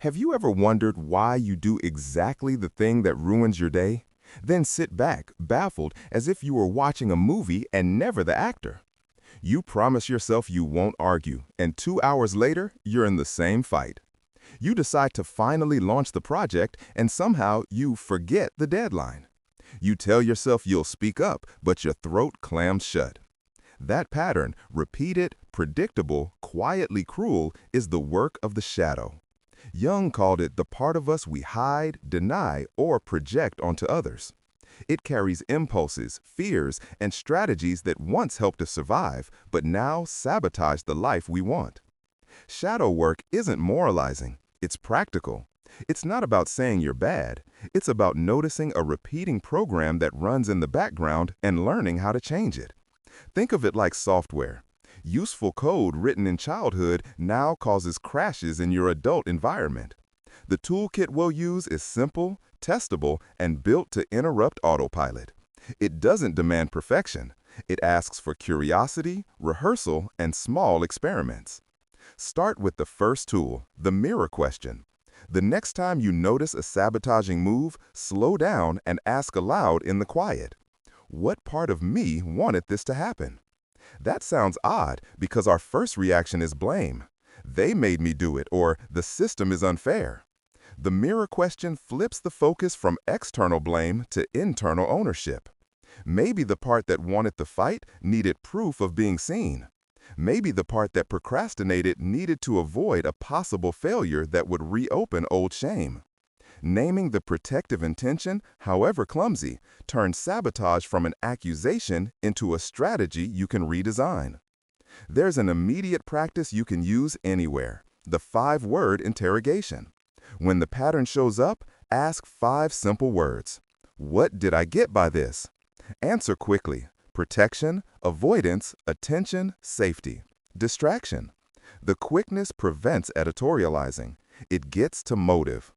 Have you ever wondered why you do exactly the thing that ruins your day? Then sit back, baffled, as if you were watching a movie and never the actor. You promise yourself you won't argue, and 2 hours later, you're in the same fight. You decide to finally launch the project, and somehow you forget the deadline. You tell yourself you'll speak up, but your throat clams shut. That pattern, repeated, predictable, quietly cruel, is the work of the shadow. Jung called it the part of us we hide, deny, or project onto others. It carries impulses, fears, and strategies that once helped us survive, but now sabotage the life we want. Shadow work isn't moralizing, it's practical. It's not about saying you're bad. It's about noticing a repeating program that runs in the background and learning how to change it. Think of it like software. Useful code written in childhood now causes crashes in your adult environment. The toolkit we'll use is simple, testable, and built to interrupt autopilot. It doesn't demand perfection. It asks for curiosity, rehearsal, and small experiments. Start with the first tool, the mirror question. The next time you notice a sabotaging move, slow down and ask aloud in the quiet. What part of me wanted this to happen? That sounds odd because our first reaction is blame. They made me do it, or the system is unfair. The mirror question flips the focus from external blame to internal ownership. Maybe the part that wanted the fight needed proof of being seen. Maybe the part that procrastinated needed to avoid a possible failure that would reopen old shame. Naming the protective intention, however clumsy, turns sabotage from an accusation into a strategy you can redesign. There's an immediate practice you can use anywhere, the 5-word interrogation. When the pattern shows up, ask 5 simple words. What did I get by this? Answer quickly. Protection, avoidance, attention, safety. Distraction. The quickness prevents editorializing. It gets to motive.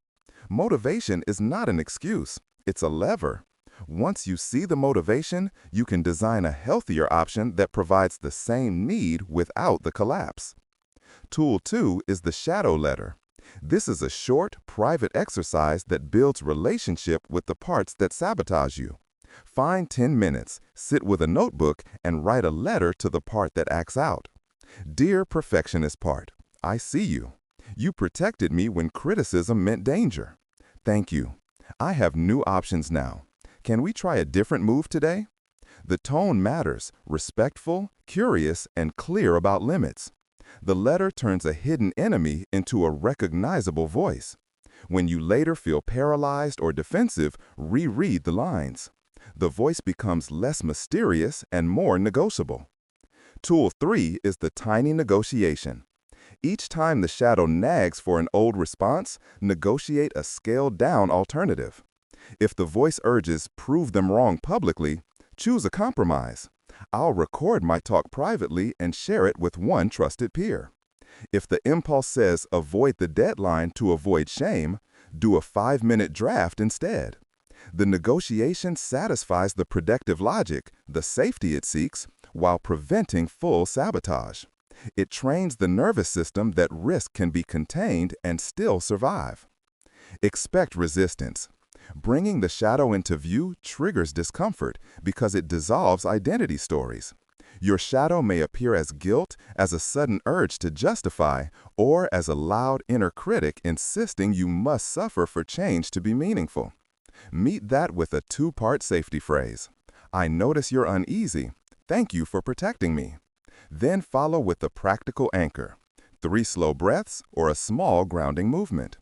Motivation is not an excuse, it's a lever. Once you see the motivation, you can design a healthier option that provides the same need without the collapse. Tool 2 is the shadow letter. This is a short, private exercise that builds relationship with the parts that sabotage you. Find 10 minutes, sit with a notebook, and write a letter to the part that acts out. Dear perfectionist part, I see you. You protected me when criticism meant danger. Thank you. I have new options now. Can we try a different move today? The tone matters, respectful, curious, and clear about limits. The letter turns a hidden enemy into a recognizable voice. When you later feel paralyzed or defensive, reread the lines. The voice becomes less mysterious and more negotiable. Tool 3 is the tiny negotiation. Each time the shadow nags for an old response, negotiate a scaled-down alternative. If the voice urges, prove them wrong publicly, choose a compromise. I'll record my talk privately and share it with one trusted peer. If the impulse says, avoid the deadline to avoid shame, do a 5-minute draft instead. The negotiation satisfies the predictive logic, the safety it seeks, while preventing full sabotage. It trains the nervous system that risk can be contained and still survive. Expect resistance. Bringing the shadow into view triggers discomfort because it dissolves identity stories. Your shadow may appear as guilt, as a sudden urge to justify, or as a loud inner critic insisting you must suffer for change to be meaningful. Meet that with a 2-part safety phrase. I notice you're uneasy. Thank you for protecting me. Then follow with a practical anchor, 3 slow breaths or a small grounding movement.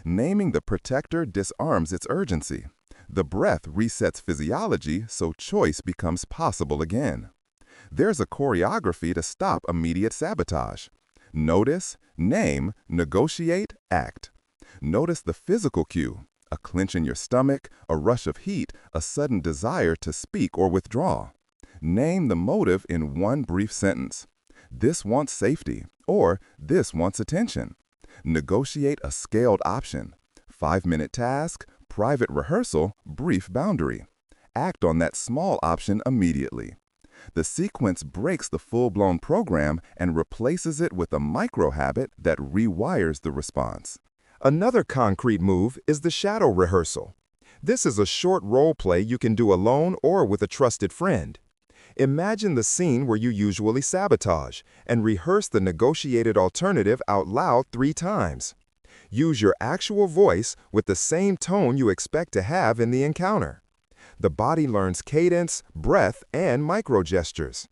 Naming the protector disarms its urgency. The breath resets physiology so choice becomes possible again. There's a choreography to stop immediate sabotage. Notice, name, negotiate, act. Notice the physical cue, a clench in your stomach, a rush of heat, a sudden desire to speak or withdraw. Name the motive in one brief sentence. This wants safety, or this wants attention. Negotiate a scaled option. 5-minute task, private rehearsal, brief boundary. Act on that small option immediately. The sequence breaks the full-blown program and replaces it with a micro-habit that rewires the response. Another concrete move is the shadow rehearsal. This is a short role play you can do alone or with a trusted friend. Imagine the scene where you usually sabotage and rehearse the negotiated alternative out loud 3 times. Use your actual voice with the same tone you expect to have in the encounter. The body learns cadence, breath, and micro-gestures.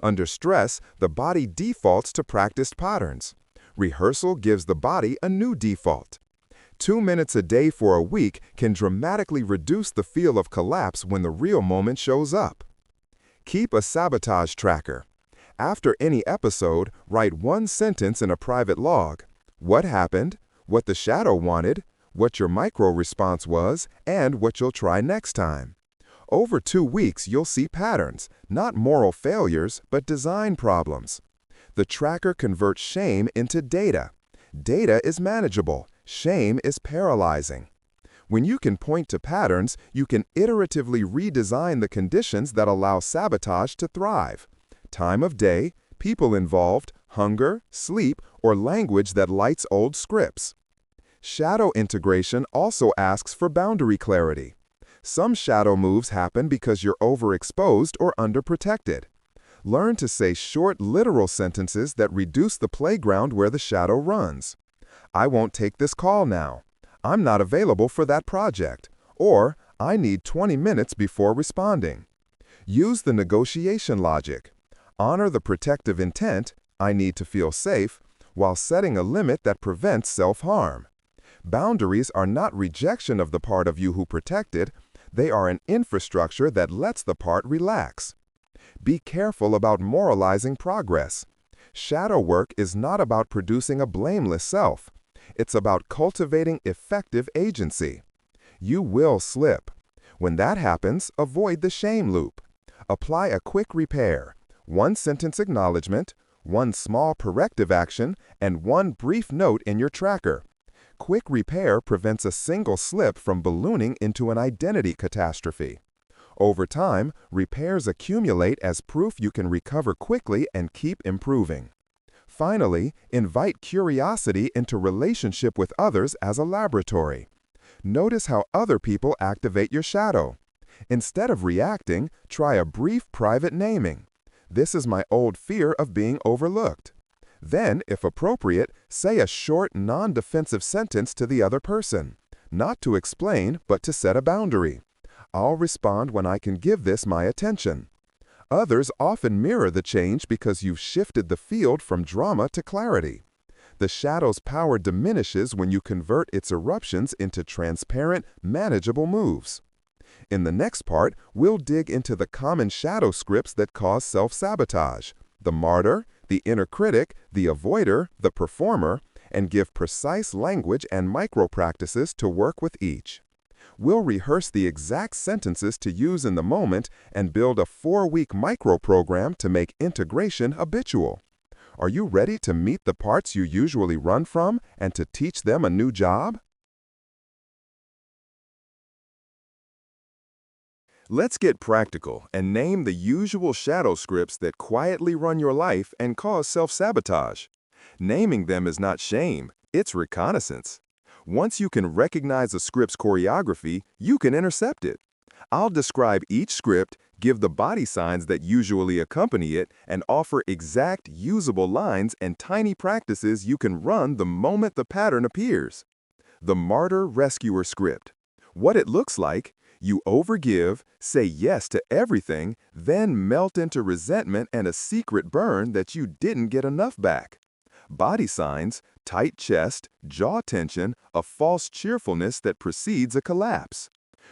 Under stress, the body defaults to practiced patterns. Rehearsal gives the body a new default. 2 minutes a day for a week can dramatically reduce the feel of collapse when the real moment shows up. Keep a sabotage tracker. After any episode, write 1 sentence in a private log. What happened, what the shadow wanted, what your micro-response was, and what you'll try next time. Over 2 weeks, you'll see patterns, not moral failures, but design problems. The tracker converts shame into data. Data is manageable. Shame is paralyzing. When you can point to patterns, you can iteratively redesign the conditions that allow sabotage to thrive. Time of day, people involved, hunger, sleep, or language that lights old scripts. Shadow integration also asks for boundary clarity. Some shadow moves happen because you're overexposed or underprotected. Learn to say short, literal sentences that reduce the playground where the shadow runs. I won't take this call now. I'm not available for that project. Or, I need 20 minutes before responding. Use the negotiation logic. Honor the protective intent, I need to feel safe, while setting a limit that prevents self-harm. Boundaries are not rejection of the part of you who protected. They are an infrastructure that lets the part relax. Be careful about moralizing progress. Shadow work is not about producing a blameless self. It's about cultivating effective agency. You will slip. When that happens, avoid the shame loop. Apply a quick repair, 1 sentence acknowledgement, 1 small corrective action, and 1 brief note in your tracker. Quick repair prevents a single slip from ballooning into an identity catastrophe. Over time, repairs accumulate as proof you can recover quickly and keep improving. Finally, invite curiosity into relationship with others as a laboratory. Notice how other people activate your shadow. Instead of reacting, try a brief private naming. This is my old fear of being overlooked. Then, if appropriate, say a short, non-defensive sentence to the other person, not to explain, but to set a boundary. I'll respond when I can give this my attention. Others often mirror the change because you've shifted the field from drama to clarity. The shadow's power diminishes when you convert its eruptions into transparent, manageable moves. In the next part, we'll dig into the common shadow scripts that cause self-sabotage, the martyr, the inner critic, the avoider, the performer, and give precise language and micro-practices to work with each. We'll rehearse the exact sentences to use in the moment and build a 4-week micro-program to make integration habitual. Are you ready to meet the parts you usually run from and to teach them a new job? Let's get practical and name the usual shadow scripts that quietly run your life and cause self-sabotage. Naming them is not shame, it's reconnaissance. Once you can recognize a script's choreography, you can intercept it. I'll describe each script, give the body signs that usually accompany it, and offer exact, usable lines and tiny practices you can run the moment the pattern appears. The martyr-rescuer script. What it looks like: you overgive, say yes to everything, then melt into resentment and a secret burn that you didn't get enough back. Body signs: tight chest, jaw tension, a false cheerfulness that precedes a collapse.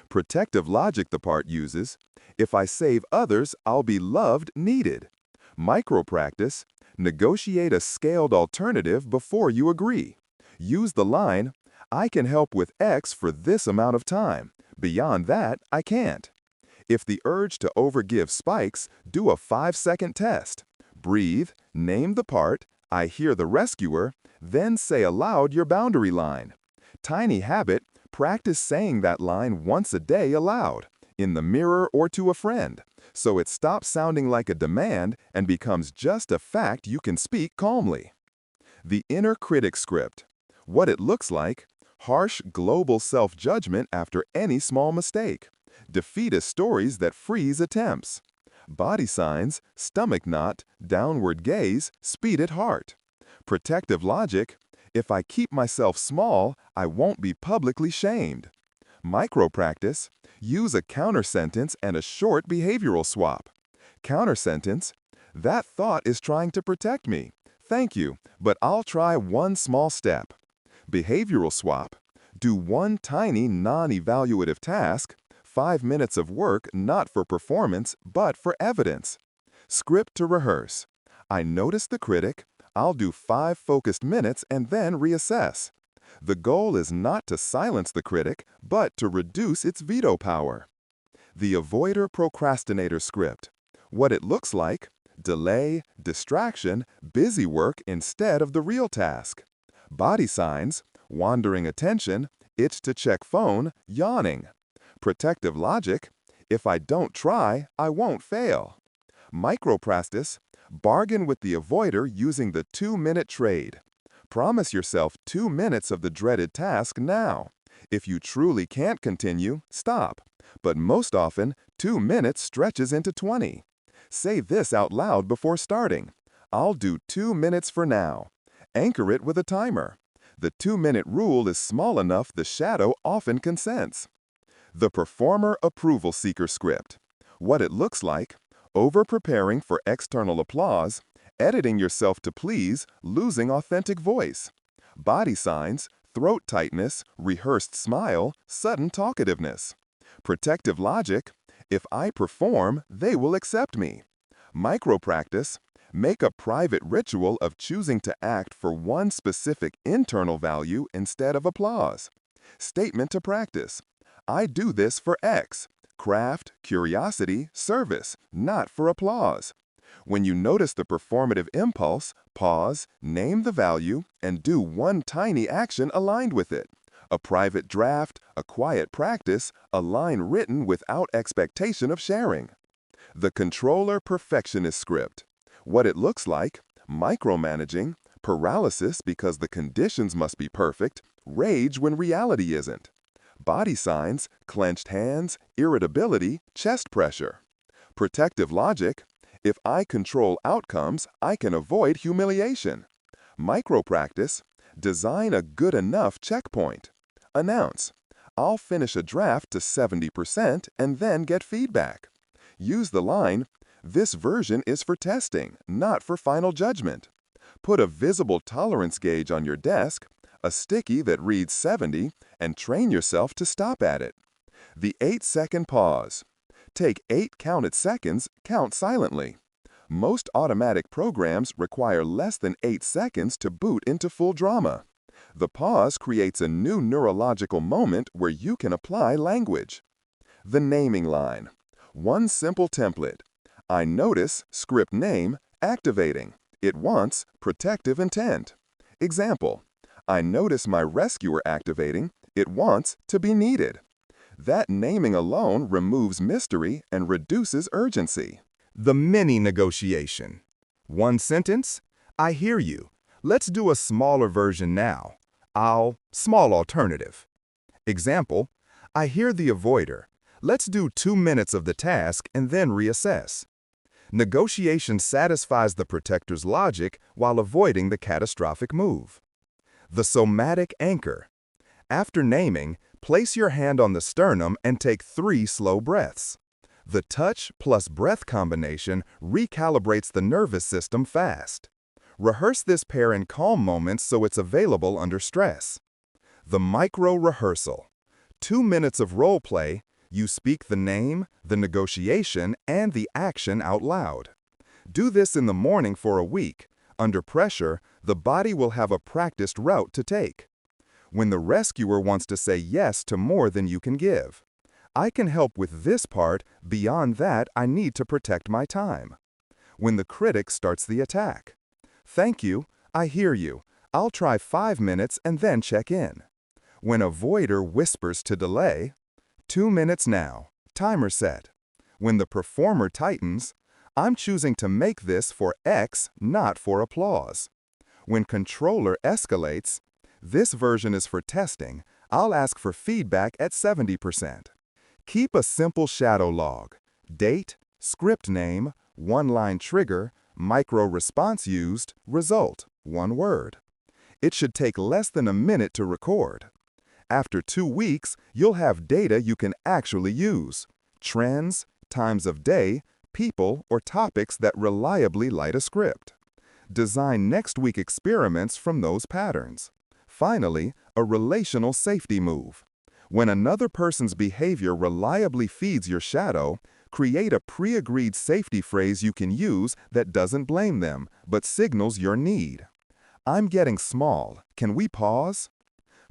Protective logic the part uses: if I save others, I'll be loved, needed. Micro practice: negotiate a scaled alternative before you agree. Use the line, I can help with X for this amount of time. Beyond that, I can't. If the urge to overgive spikes, do a 5-second test. Breathe, name the part, I hear the rescuer, then say aloud your boundary line. Tiny habit: practice saying that line once a day aloud, in the mirror or to a friend, so it stops sounding like a demand and becomes just a fact you can speak calmly. The inner critic script. What it looks like: Harsh global self-judgment after any small mistake. Defeatist stories that freeze attempts. Body signs, stomach knot, downward gaze, speeded heart. Protective logic, if I keep myself small, I won't be publicly shamed. Micro-practice, use a counter-sentence and a short behavioral swap. Counter-sentence, that thought is trying to protect me. Thank you, but I'll try one small step. Behavioral swap, do one tiny non-evaluative task, 5 minutes of work not for performance but for evidence. Script to rehearse. I notice the critic, I'll do 5 focused minutes and then reassess. The goal is not to silence the critic, but to reduce its veto power. The avoider-procrastinator script. What it looks like: delay, distraction, busy work instead of the real task. Body signs, wandering attention, itch to check phone, yawning. Protective logic, if I don't try, I won't fail. Micro-practice, bargain with the avoider using the 2-minute trade. Promise yourself 2 minutes of the dreaded task now. If you truly can't continue, stop. But most often, 2 minutes stretches into 20. Say this out loud before starting. I'll do 2 minutes for now. Anchor it with a timer. The 2-minute rule is small enough the shadow often consents. The performer approval seeker script. What it looks like: over-preparing for external applause, editing yourself to please, losing authentic voice. Body signs, throat tightness, rehearsed smile, sudden talkativeness. Protective logic, if I perform, they will accept me. Micro-practice, make a private ritual of choosing to act for one specific internal value instead of applause. Statement to practice, I do this for X, craft, curiosity, service, not for applause. When you notice the performative impulse, pause, name the value, and do one tiny action aligned with it. A private draft, a quiet practice, a line written without expectation of sharing. The controller perfectionist script. What it looks like: micromanaging, paralysis because the conditions must be perfect, rage when reality isn't. Body signs, clenched hands, irritability, chest pressure. Protective logic, if I control outcomes, I can avoid humiliation. Micro-practice, design a good enough checkpoint. Announce, I'll finish a draft to 70% and then get feedback. Use the line, this version is for testing, not for final judgment. Put a visible tolerance gauge on your desk, a sticky that reads 70, and train yourself to stop at it. The 8-second pause. Take 8 counted seconds, count silently. Most automatic programs require less than 8 seconds to boot into full drama. The pause creates a new neurological moment where you can apply language. The naming line. One simple template. I notice, script name, activating. It wants protective intent. Example, I notice my rescuer activating. It wants to be needed. That naming alone removes mystery and reduces urgency. The mini negotiation. One sentence, I hear you. Let's do a smaller version now. Small alternative. Example, I hear the avoider. Let's do 2 minutes of the task and then reassess. Negotiation satisfies the protector's logic while avoiding the catastrophic move. The somatic anchor. After naming, place your hand on the sternum and take 3 slow breaths. The touch plus breath combination recalibrates the nervous system fast. Rehearse this pair in calm moments so it's available under stress. The micro-rehearsal. 2 minutes of role play, you speak the name, the negotiation, and the action out loud. Do this in the morning for a week. Under pressure, the body will have a practiced route to take. When the rescuer wants to say yes to more than you can give. I can help with this part, beyond that I need to protect my time. When the critic starts the attack. Thank you, I hear you. I'll try 5 minutes and then check in. When avoider whispers to delay, 2 minutes now, timer set. When the performer tightens, I'm choosing to make this for X, not for applause. When controller escalates, This version is for testing. I'll ask for feedback at 70%. Keep a simple shadow log. Date, script name, one-line trigger, micro response used, result, one word. It should take less than a minute to record. After 2 weeks, you'll have data you can actually use. Trends, times of day, people, or topics that reliably light a script. Design next week experiments from those patterns. Finally, a relational safety move. When another person's behavior reliably feeds your shadow, create a pre-agreed safety phrase you can use that doesn't blame them, but signals your need. I'm getting small. Can we pause?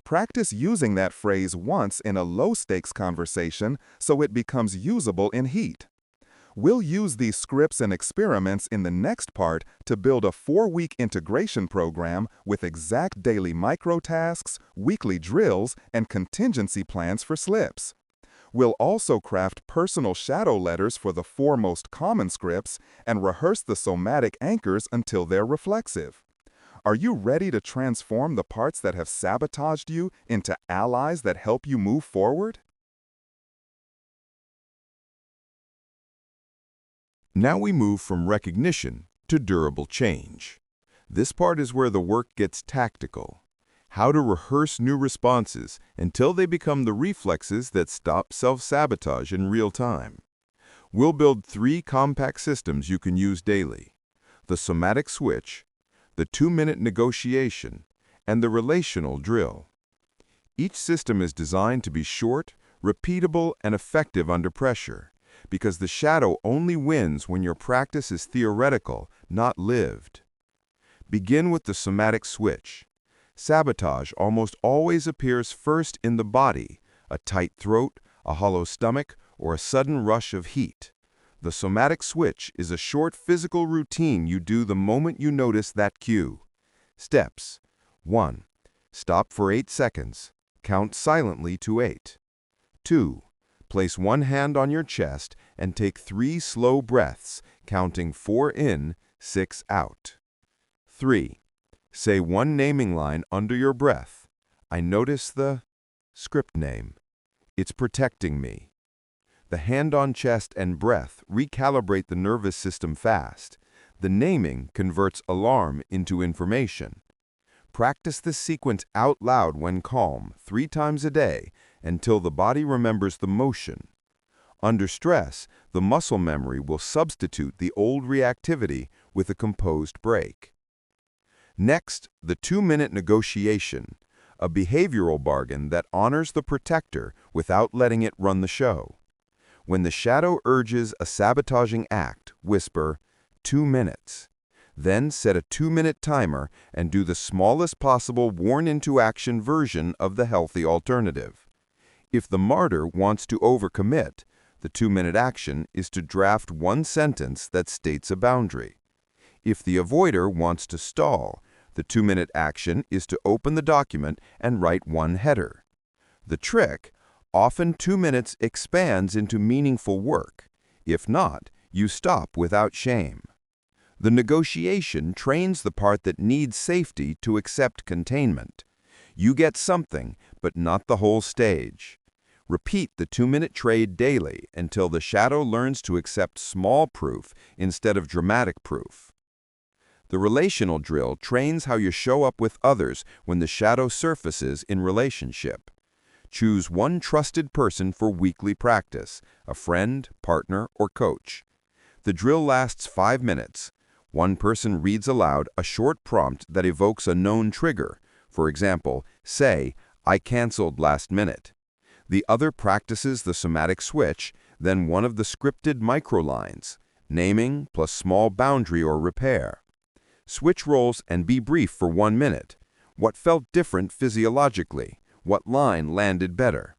Practice using that phrase once in a low-stakes conversation so it becomes usable in heat. We'll use these scripts and experiments in the next part to build a 4-week integration program with exact daily microtasks, weekly drills, and contingency plans for slips. We'll also craft personal shadow letters for the 4 most common scripts and rehearse the somatic anchors until they're reflexive. Are you ready to transform the parts that have sabotaged you into allies that help you move forward? Now we move from recognition to durable change. This part is where the work gets tactical. How to rehearse new responses until they become the reflexes that stop self-sabotage in real time. We'll build 3 compact systems you can use daily: the somatic switch, the 2-minute negotiation, and the relational drill. Each system is designed to be short, repeatable, and effective under pressure, because the shadow only wins when your practice is theoretical, not lived. Begin with the somatic switch. Sabotage almost always appears first in the body: a tight throat, a hollow stomach, or a sudden rush of heat. The somatic switch is a short physical routine you do the moment you notice that cue. Steps: 1. Stop for 8 seconds. Count silently to 8. 2. Place one hand on your chest and take 3 slow breaths, counting 4 in, 6 out. 3. Say one naming line under your breath. I notice the script name. It's protecting me. The hand on chest and breath recalibrate the nervous system fast. The naming converts alarm into information. Practice this sequence out loud when calm 3 times a day until the body remembers the motion. Under stress, the muscle memory will substitute the old reactivity with a composed break. Next, the 2-minute negotiation, a behavioral bargain that honors the protector without letting it run the show. When the shadow urges a sabotaging act, whisper, 2 minutes. Then set a 2-minute timer and do the smallest possible worn-into-action version of the healthy alternative. If the martyr wants to overcommit, the 2-minute action is to draft 1 sentence that states a boundary. If the avoider wants to stall, the 2-minute action is to open the document and write 1 header. The trick: often 2 minutes expands into meaningful work. If not, you stop without shame. The negotiation trains the part that needs safety to accept containment. You get something, but not the whole stage. Repeat the 2-minute trade daily until the shadow learns to accept small proof instead of dramatic proof. The relational drill trains how you show up with others when the shadow surfaces in relationship. Choose one trusted person for weekly practice: a friend, partner, or coach. The drill lasts 5 minutes. One person reads aloud a short prompt that evokes a known trigger. For example, say, "I canceled last minute." The other practices the somatic switch, then one of the scripted microlines: naming plus small boundary or repair. Switch roles and be brief for 1 minute. What felt different physiologically? What line landed better?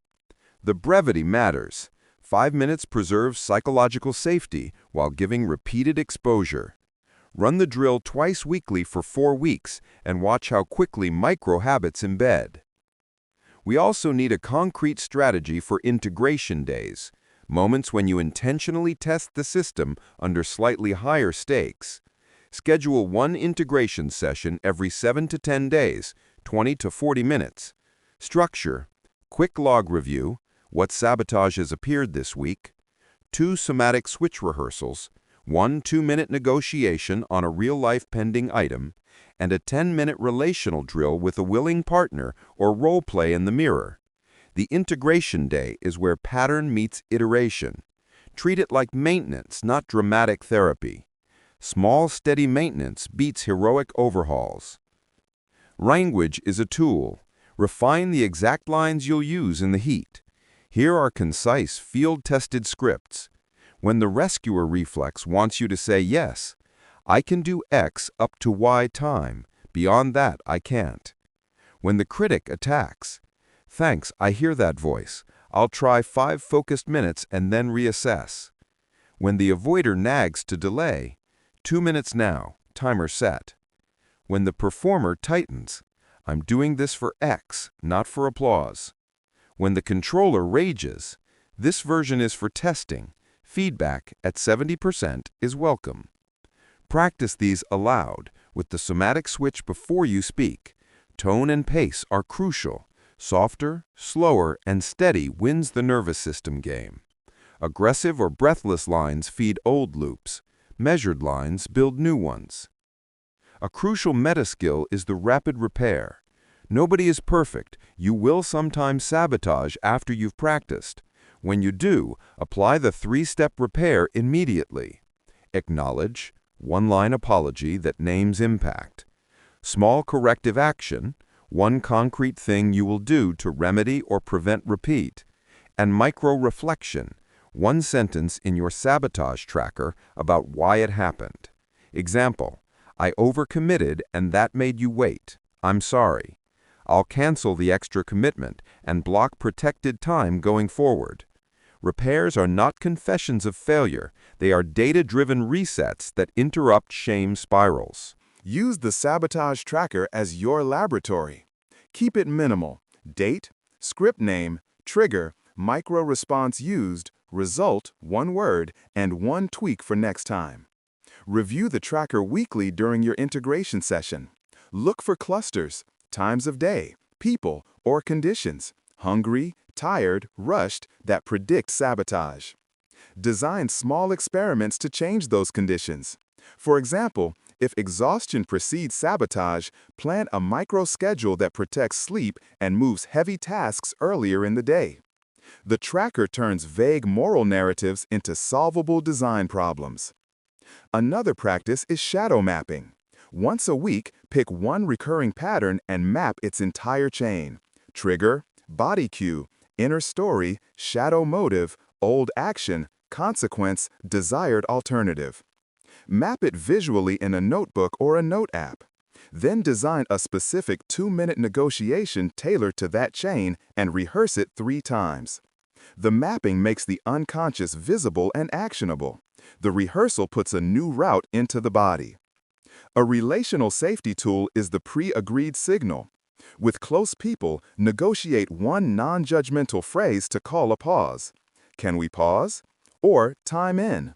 The brevity matters. 5 minutes preserves psychological safety while giving repeated exposure. Run the drill twice weekly for 4 weeks and watch how quickly micro-habits embed. We also need a concrete strategy for integration days, moments when you intentionally test the system under slightly higher stakes. Schedule 1 integration session every 7 to 10 days, 20 to 40 minutes. Structure: quick log review, what sabotages appeared this week, 2 somatic switch rehearsals, 1 2-minute negotiation on a real-life pending item, and a 10-minute relational drill with a willing partner or role play in the mirror. The integration day is where pattern meets iteration. Treat it like maintenance, not dramatic therapy. Small, steady maintenance beats heroic overhauls. Language is a tool. Refine the exact lines you'll use in the heat. Here are concise, field-tested scripts. When the rescuer reflex wants you to say yes, I can do X up to Y time. Beyond that, I can't. When the critic attacks, thanks, I hear that voice. I'll try 5 focused minutes and then reassess. When the avoider nags to delay, 2 minutes now, timer set. When the performer tightens, I'm doing this for X, not for applause. When the controller rages, this version is for testing. Feedback at 70% is welcome. Practice these aloud with the somatic switch before you speak. Tone and pace are crucial. Softer, slower, and steady wins the nervous system game. Aggressive or breathless lines feed old loops. Measured lines build new ones. A crucial meta skill is the rapid repair. Nobody is perfect. You will sometimes sabotage after you've practiced. When you do, apply the 3-step repair immediately. Acknowledge, 1-line apology that names impact. Small corrective action, 1 concrete thing you will do to remedy or prevent repeat. And micro-reflection, 1 sentence in your sabotage tracker about why it happened. Example: I overcommitted and that made you wait. I'm sorry. I'll cancel the extra commitment and block protected time going forward. Repairs are not confessions of failure. They are data-driven resets that interrupt shame spirals. Use the sabotage tracker as your laboratory. Keep it minimal. Date, script name, trigger, micro response used, result, 1 word, and 1 tweak for next time. Review the tracker weekly during your integration session. Look for clusters, times of day, people, or conditions, hungry, tired, rushed, that predict sabotage. Design small experiments to change those conditions. For example, if exhaustion precedes sabotage, plan a micro-schedule that protects sleep and moves heavy tasks earlier in the day. The tracker turns vague moral narratives into solvable design problems. Another practice is shadow mapping. Once a week, pick 1 recurring pattern and map its entire chain. Trigger, body cue, inner story, shadow motive, old action, consequence, desired alternative. Map it visually in a notebook or a note app. Then design a specific 2-minute negotiation tailored to that chain and rehearse it 3 times. The mapping makes the unconscious visible and actionable. The rehearsal puts a new route into the body. A relational safety tool is the pre-agreed signal. With close people, negotiate 1 non-judgmental phrase to call a pause. Can we pause? Or time in.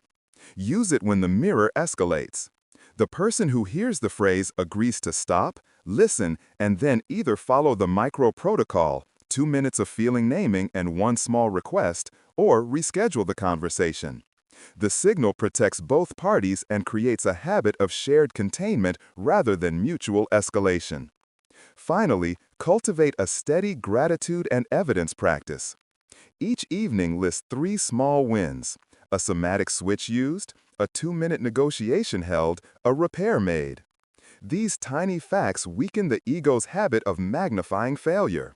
Use it when the mirror escalates. The person who hears the phrase agrees to stop, listen, and then either follow the micro-protocol, 2 minutes of feeling naming and 1 small request, or reschedule the conversation. The signal protects both parties and creates a habit of shared containment rather than mutual escalation. Finally, cultivate a steady gratitude and evidence practice. Each evening list 3 small wins: a somatic switch used, a 2-minute negotiation held, a repair made. These tiny facts weaken the ego's habit of magnifying failure.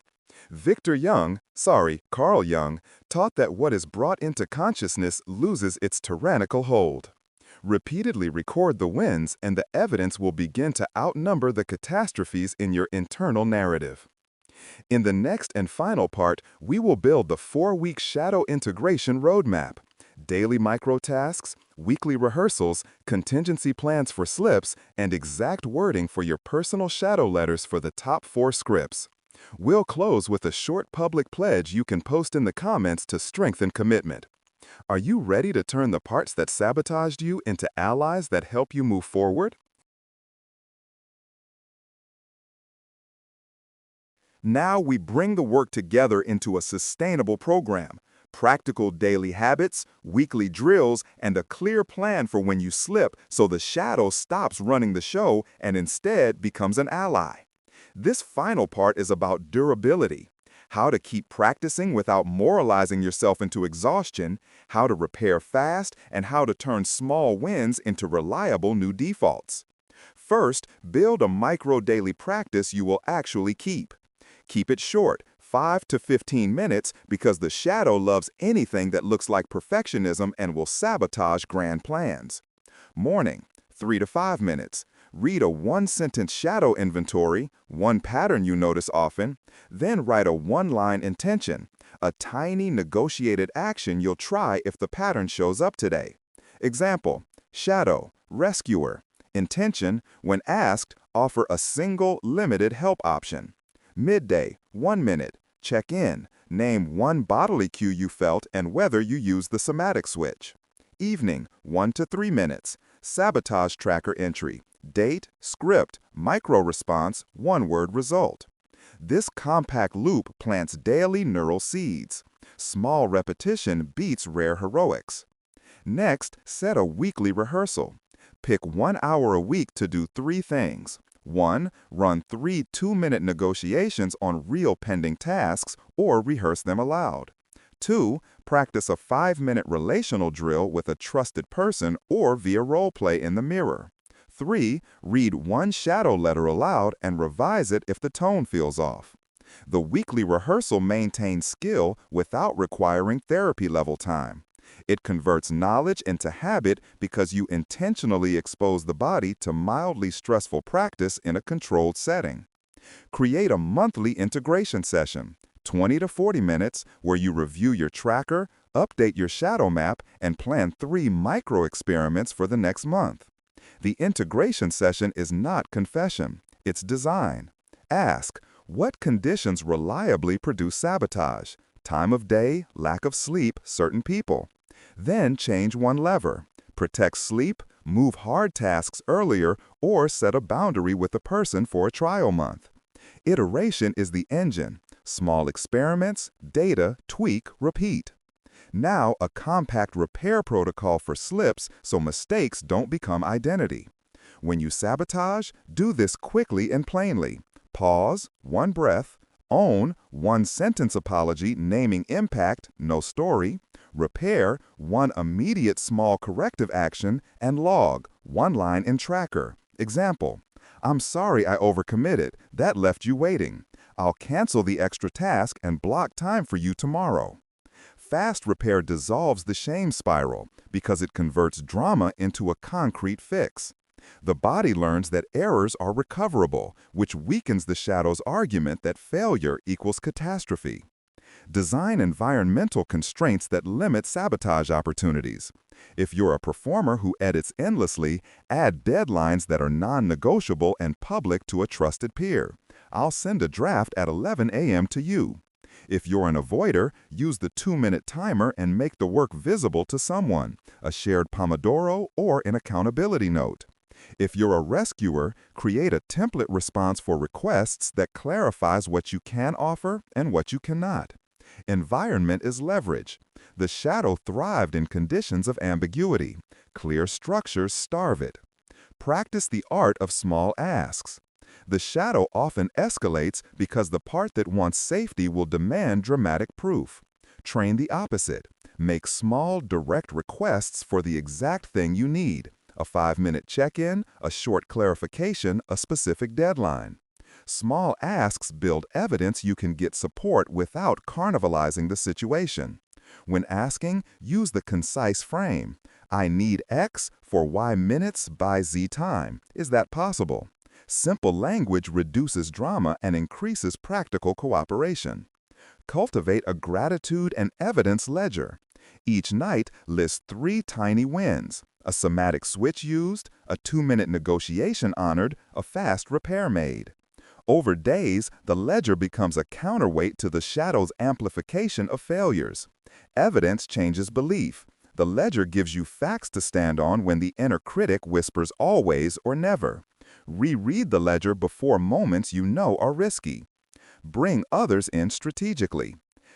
Carl Jung, taught that what is brought into consciousness loses its tyrannical hold. Repeatedly record the wins and the evidence will begin to outnumber the catastrophes in your internal narrative. In the next and final part, we will build the 4-week shadow integration roadmap. Daily micro-tasks, weekly rehearsals, contingency plans for slips, and exact wording for your personal shadow letters for the top 4 scripts. We'll close with a short public pledge you can post in the comments to strengthen commitment. Are you ready to turn the parts that sabotaged you into allies that help you move forward? Now we bring the work together into a sustainable program. Practical daily habits, weekly drills, and a clear plan for when you slip so the shadow stops running the show and instead becomes an ally. This final part is about durability. How to keep practicing without moralizing yourself into exhaustion, how to repair fast, and how to turn small wins into reliable new defaults. First, build a micro daily practice you will actually keep. Keep it short, 5 to 15 minutes, because the shadow loves anything that looks like perfectionism and will sabotage grand plans. Morning, 3 to 5 minutes. Read a one-sentence shadow inventory, one pattern you notice often, then write a one-line intention, a tiny negotiated action you'll try if the pattern shows up today. Example, shadow, rescuer. Intention, when asked, offer a single, limited help option. Midday, 1 minute. Check in. Name one bodily cue you felt and whether you used the somatic switch. Evening, 1 to 3 minutes. Sabotage tracker entry. Date, script, micro-response, one-word result. This compact loop plants daily neural seeds. Small repetition beats rare heroics. Next, set a weekly rehearsal. Pick 1 hour a week to do 3 things. 1. Run 3 2-minute negotiations on real pending tasks or rehearse them aloud. 2. Practice a 5-minute relational drill with a trusted person or via role play in the mirror. 3. Read one shadow letter aloud and revise it if the tone feels off. The weekly rehearsal maintains skill without requiring therapy-level time. It converts knowledge into habit because you intentionally expose the body to mildly stressful practice in a controlled setting. Create a monthly integration session, 20 to 40 minutes, where you review your tracker, update your shadow map, and plan 3 micro-experiments for the next month. The integration session is not confession, it's design. Ask, what conditions reliably produce sabotage? Time of day, lack of sleep, certain people. Then change one lever. Protect sleep, move hard tasks earlier, or set a boundary with a person for a trial month. Iteration is the engine. Small experiments, data, tweak, repeat. Now a compact repair protocol for slips so mistakes don't become identity. When you sabotage, do this quickly and plainly. Pause, 1 breath. Own, 1-sentence apology naming impact, no story. Repair, 1 immediate small corrective action. And log, 1 line in tracker. Example, I'm sorry I overcommitted. That left you waiting. I'll cancel the extra task and block time for you tomorrow. Fast repair dissolves the shame spiral because it converts drama into a concrete fix. The body learns that errors are recoverable, which weakens the shadow's argument that failure equals catastrophe. Design environmental constraints that limit sabotage opportunities. If you're a performer who edits endlessly, add deadlines that are non-negotiable and public to a trusted peer. I'll send a draft at 11 a.m. to you. If you're an avoider, use the 2-minute timer and make the work visible to someone, a shared Pomodoro or an accountability note. If you're a rescuer, create a template response for requests that clarifies what you can offer and what you cannot. Environment is leverage. The shadow thrived in conditions of ambiguity. Clear structures starve it. Practice the art of small asks. The shadow often escalates because the part that wants safety will demand dramatic proof. Train the opposite. Make small, direct requests for the exact thing you need. A 5-minute check-in, a short clarification, a specific deadline. Small asks build evidence you can get support without carnivalizing the situation. When asking, use the concise frame. I need X for Y minutes by Z time. Is that possible? Simple language reduces drama and increases practical cooperation. Cultivate a gratitude and evidence ledger. Each night, list 3 tiny wins. A somatic switch used, a 2-minute negotiation honored, a fast repair made. Over days, the ledger becomes a counterweight to the shadow's amplification of failures. Evidence changes belief. The ledger gives you facts to stand on when the inner critic whispers always or never. Reread the ledger before moments you know are risky. Bring others in strategically.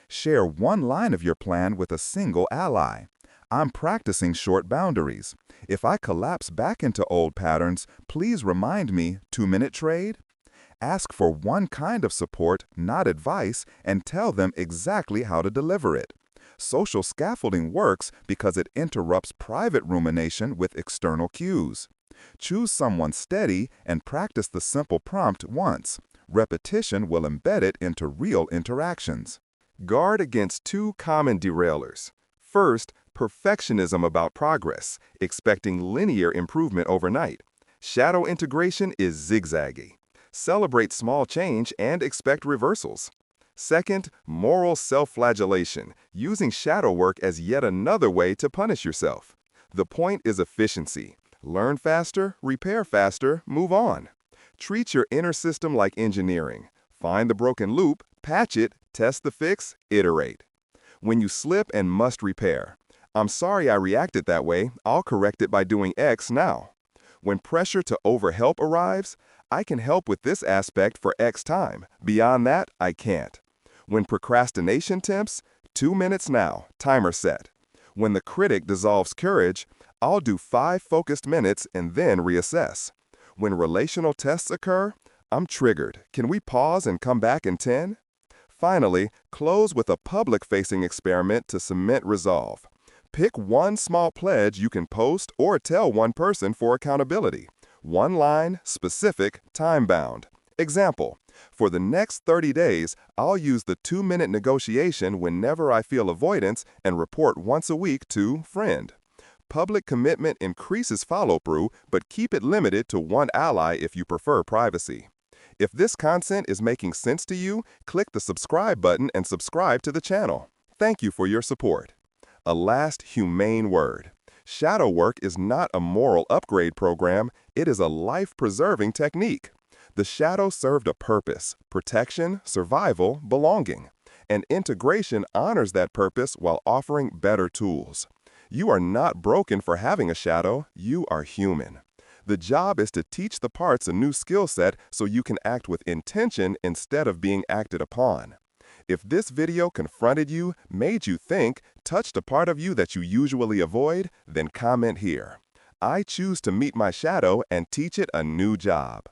Share one line of your plan with a single ally. I'm practicing short boundaries. If I collapse back into old patterns, please remind me, 2-minute trade? Ask for one kind of support, not advice, and tell them exactly how to deliver it. Social scaffolding works because it interrupts private rumination with external cues. Choose someone steady and practice the simple prompt once. Repetition will embed it into real interactions. Guard against two common derailers. First, perfectionism about progress, expecting linear improvement overnight. Shadow integration is zigzaggy. Celebrate small change and expect reversals. Second, moral self-flagellation, using shadow work as yet another way to punish yourself. The point is efficiency. Learn faster, repair faster, move on. Treat your inner system like engineering. Find the broken loop, patch it, test the fix, iterate. When you slip and must repair, I'm sorry I reacted that way, I'll correct it by doing X now. When pressure to overhelp arrives, I can help with this aspect for X time. Beyond that, I can't. When procrastination tempts, 2 minutes now, timer set. When the critic dissolves courage, I'll do 5 focused minutes and then reassess. When relational tests occur, I'm triggered. Can we pause and come back in 10? Finally, close with a public-facing experiment to cement resolve. Pick one small pledge you can post or tell one person for accountability. One line, specific, time-bound. Example, for the next 30 days, I'll use the 2-minute negotiation whenever I feel avoidance and report once a week to friend. Public commitment increases follow-through, but keep it limited to one ally if you prefer privacy. If this content is making sense to you, click the subscribe button and subscribe to the channel. Thank you for your support. A last humane word. Shadow work is not a moral upgrade program, it is a life-preserving technique. The shadow served a purpose: protection, survival, belonging. And integration honors that purpose while offering better tools. You are not broken for having a shadow, you are human. The job is to teach the parts a new skill set so you can act with intention instead of being acted upon. If this video confronted you, made you think, touched a part of you that you usually avoid, then comment here. I choose to meet my shadow and teach it a new job.